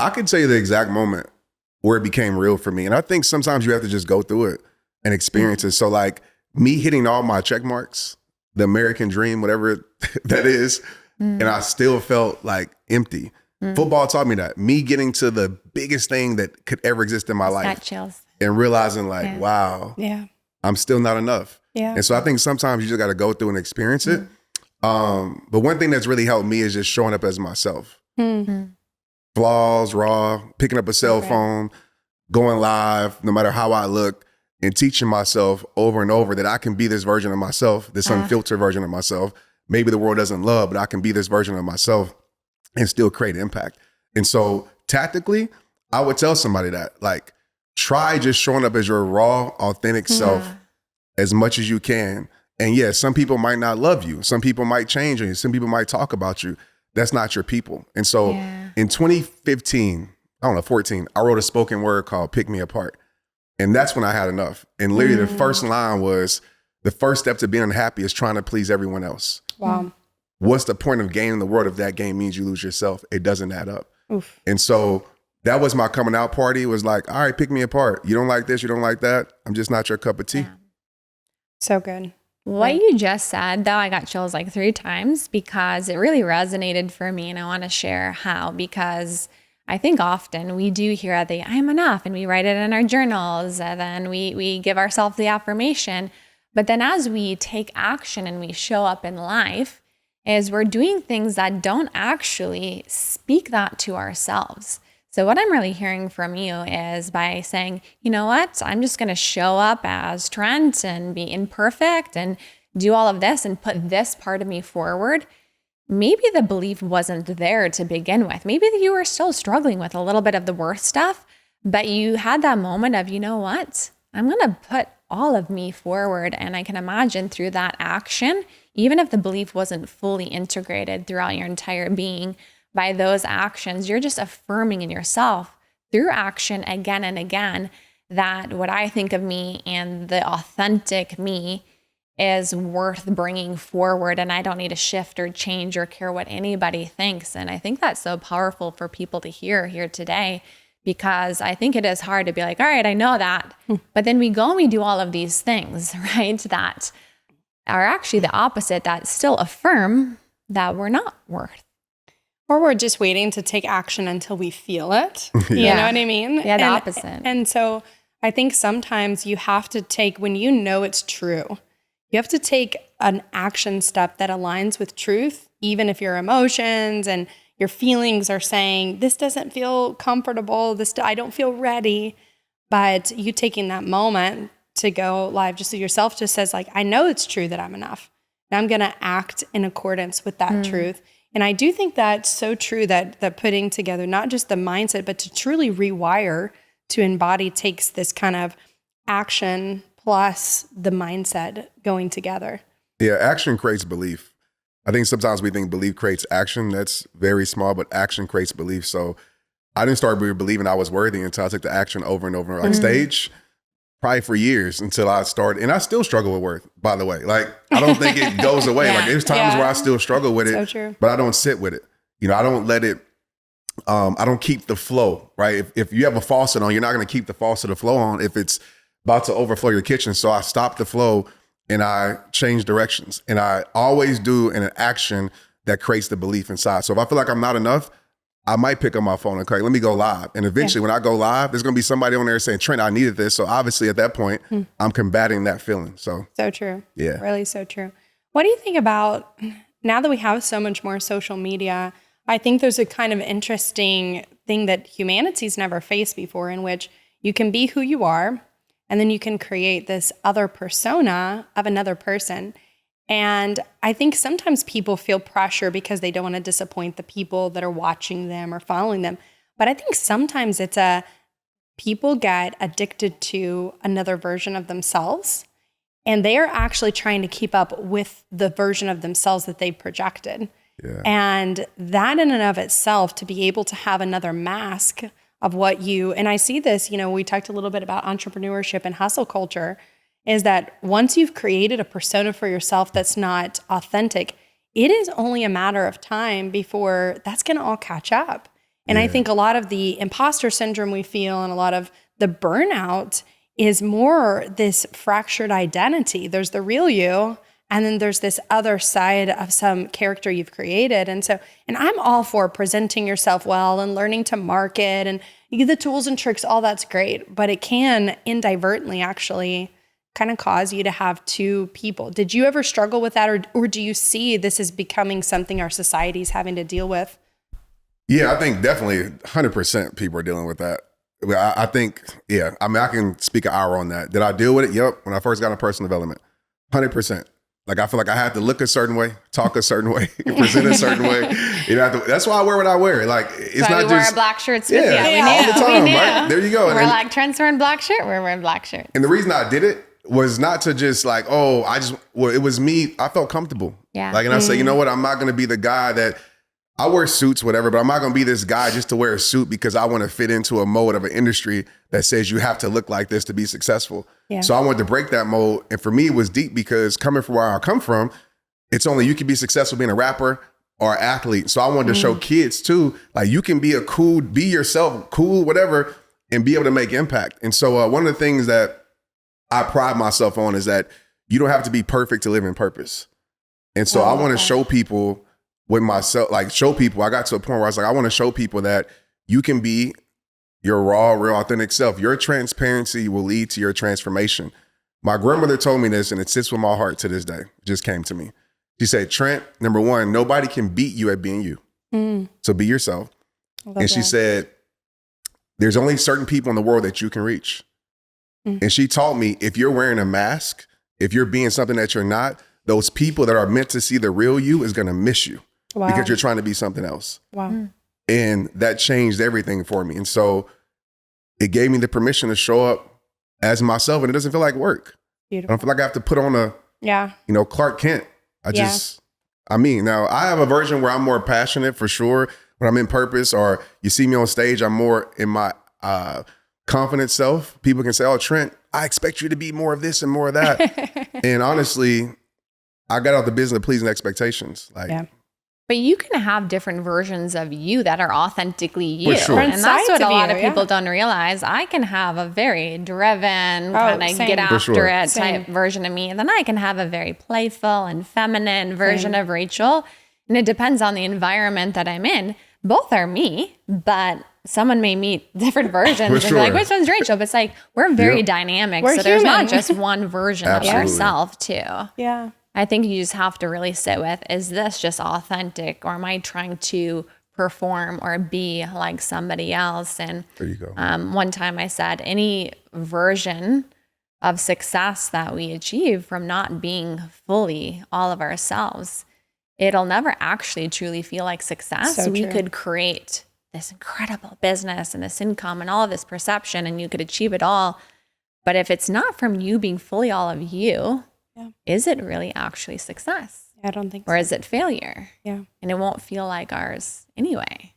I could tell you the exact moment where it became real for me. And I think sometimes you have to just go through it and experience it. So like me hitting all my check marks, the American dream, whatever that is, and I still felt like empty. Football taught me that. Me getting to the biggest thing that could ever exist in my life. That chills. And realizing like, wow, I'm still not enough. Yeah. And so I think sometimes you just got to go through and experience it. But one thing that's really helped me is just showing up as myself. Flaws, raw, picking up a cell phone, going live, no matter how I look, and teaching myself over and over that I can be this version of myself, this unfiltered version of myself. Maybe the world doesn't love, but I can be this version of myself and still create impact. And so tactically, I would tell somebody that, like, try just showing up as your raw, authentic self as much as you can. And yes, some people might not love you. Some people might change you. Some people might talk about you. That's not your people. And so in 2015, 14, I wrote a spoken word called Pick Me Apart. And that's when I had enough. And literally the first line was, the first step to being unhappy is trying to please everyone else. Wow. What's the point of gaining the world if that game means you lose yourself? It doesn't add up. Oof. And so that was my coming out party. It was like, all right, pick me apart. You don't like this, you don't like that. I'm just not your cup of tea. Yeah. So good. What you just said, though, I got chills like 3 times because it really resonated for me. And I want to share how, because I think often we do hear I am enough, and we write it in our journals, and then we give ourselves the affirmation. But then as we take action and we show up in life, is we're doing things that don't actually speak that to ourselves. So what I'm really hearing from you is by saying, you know what, I'm just going to show up as Trent and be imperfect and do all of this and put this part of me forward. Maybe the belief wasn't there to begin with. Maybe you were still struggling with a little bit of the worth stuff, but you had that moment of, you know what, I'm going to put all of me forward. And I can imagine through that action, even if the belief wasn't fully integrated throughout your entire being, by those actions, you're just affirming in yourself through action again and again that what I think of me and the authentic me is worth bringing forward, and I don't need to shift or change or care what anybody thinks. And I think that's so powerful for people to hear here today, because I think it is hard to be like, all right, I know that. But then we go and we do all of these things, right, that are actually the opposite, that still affirm that we're not worth. Or we're just waiting to take action until we feel it. You know what I mean? Yeah, the opposite. And so I think sometimes you have to take, when you know it's true, you have to take an action step that aligns with truth, even if your emotions and your feelings are saying, this doesn't feel comfortable, I don't feel ready. But you taking that moment to go live just so yourself just says, like, I know it's true that I'm enough, and I'm going to act in accordance with that truth. And I do think that's so true, that putting together not just the mindset, but to truly rewire to embody takes this kind of action plus the mindset going together. Yeah, action creates belief. I think sometimes we think belief creates action. That's very small, but action creates belief. So I didn't start believing I was worthy until I took the action over and over on stage, probably for years, until I started. And I still struggle with worth, by the way. Like, I don't think it goes away. Like, there's times where I still struggle with it, so true. But I don't sit with it. You know, I don't let it, I don't keep the flow, right? If you have a faucet on, you're not going to keep the faucet of flow on if it's about to overflow your kitchen. So I stop the flow and I change directions. And I always do an action that creates the belief inside. So if I feel like I'm not enough, I might pick up my phone and, okay, let me go live. And eventually when I go live, there's going to be somebody on there saying, Trent, I needed this. So obviously at that point, I'm combating that feeling. So true. Yeah. Really so true. What do you think about, now that we have so much more social media, I think there's a kind of interesting thing that humanity's never faced before, in which you can be who you are, and then you can create this other persona of another person. And I think sometimes people feel pressure because they don't want to disappoint the people that are watching them or following them. But I think sometimes it's people get addicted to another version of themselves, and they are actually trying to keep up with the version of themselves that they've projected. Yeah. And that in and of itself, to be able to have another mask of what and I see this, we talked a little bit about entrepreneurship and hustle culture, is that once you've created a persona for yourself that's not authentic, it is only a matter of time before that's going to all catch up. And I think a lot of the imposter syndrome we feel and a lot of the burnout is more this fractured identity. There's the real you, and then there's this other side of some character you've created. And I'm all for presenting yourself well and learning to market, and you get the tools and tricks, all that's great, but it can inadvertently actually kind of cause you to have two people. Did you ever struggle with that, or do you see this as becoming something our society's having to deal with? Yeah, I think definitely 100% people are dealing with that. I think, I mean, I can speak an hour on that. Did I deal with it? Yep. When I first got into personal development, 100%. Like, I feel like I had to look a certain way, talk a certain way, present a certain way. That's why I wear what I wear. Like, it's not just. We wear black shirts with you. All the time, right? There you go. We're like, Trent's wearing black shirt, we're wearing black shirts. And the reason I did it was not to just like, it was me. I felt comfortable. Yeah. Like, and I say, you know what? I'm not going to be the guy that I wear suits, whatever, but I'm not going to be this guy just to wear a suit because I want to fit into a mold of an industry that says you have to look like this to be successful. Yeah. So I wanted to break that mold. And for me, it was deep because coming from where I come from, it's you can be successful being a rapper or an athlete. So I wanted to show kids too, like you can be be yourself, cool, whatever, and be able to make impact. And so one of the things that I pride myself on is that you don't have to be perfect to live in purpose. And so I want to show people with myself, like show people, I got to a point where I was like, I want to show people that you can be your raw, real, authentic self. Your transparency will lead to your transformation. My grandmother told me this, and it sits with my heart to this day. It just came to me. She said, Trent, number one, nobody can beat you at being you. So be yourself. And she said, there's only certain people in the world that you can reach. And she taught me, if you're wearing a mask, if you're being something that you're not, those people that are meant to see the real you is going to miss you. Wow. Because you're trying to be something else. Wow. And that changed everything for me. And so it gave me the permission to show up as myself, and it doesn't feel like work. Beautiful. I don't feel like I have to put on a, Clark Kent. Now I have a version where I'm more passionate for sure when I'm in purpose, or you see me on stage, I'm more in my confident self. People can say, oh, Trent, I expect you to be more of this and more of that. And honestly, I got out the business of pleasing expectations. But you can have different versions of you that are authentically you. Sure. And that's what a lot of people don't realize. I can have a very driven, kind of get after it type version of me. And then I can have a very playful and feminine version of Rachel. And it depends on the environment that I'm in. Both are me, but someone may meet different versions and be like, which one's Rachel? But it's like, we're very dynamic. So there's not just one version of yourself too. Yeah. I think you just have to really sit with, is this just authentic, or am I trying to perform or be like somebody else? And there you go. One time I said, any version of success that we achieve from not being fully all of ourselves, it'll never actually truly feel like success. So we could create this incredible business and this income and all of this perception, and you could achieve it all. But if it's not from you being fully all of you, is it really actually success? I don't think so. Or is it failure? Yeah. And it won't feel like ours anyway.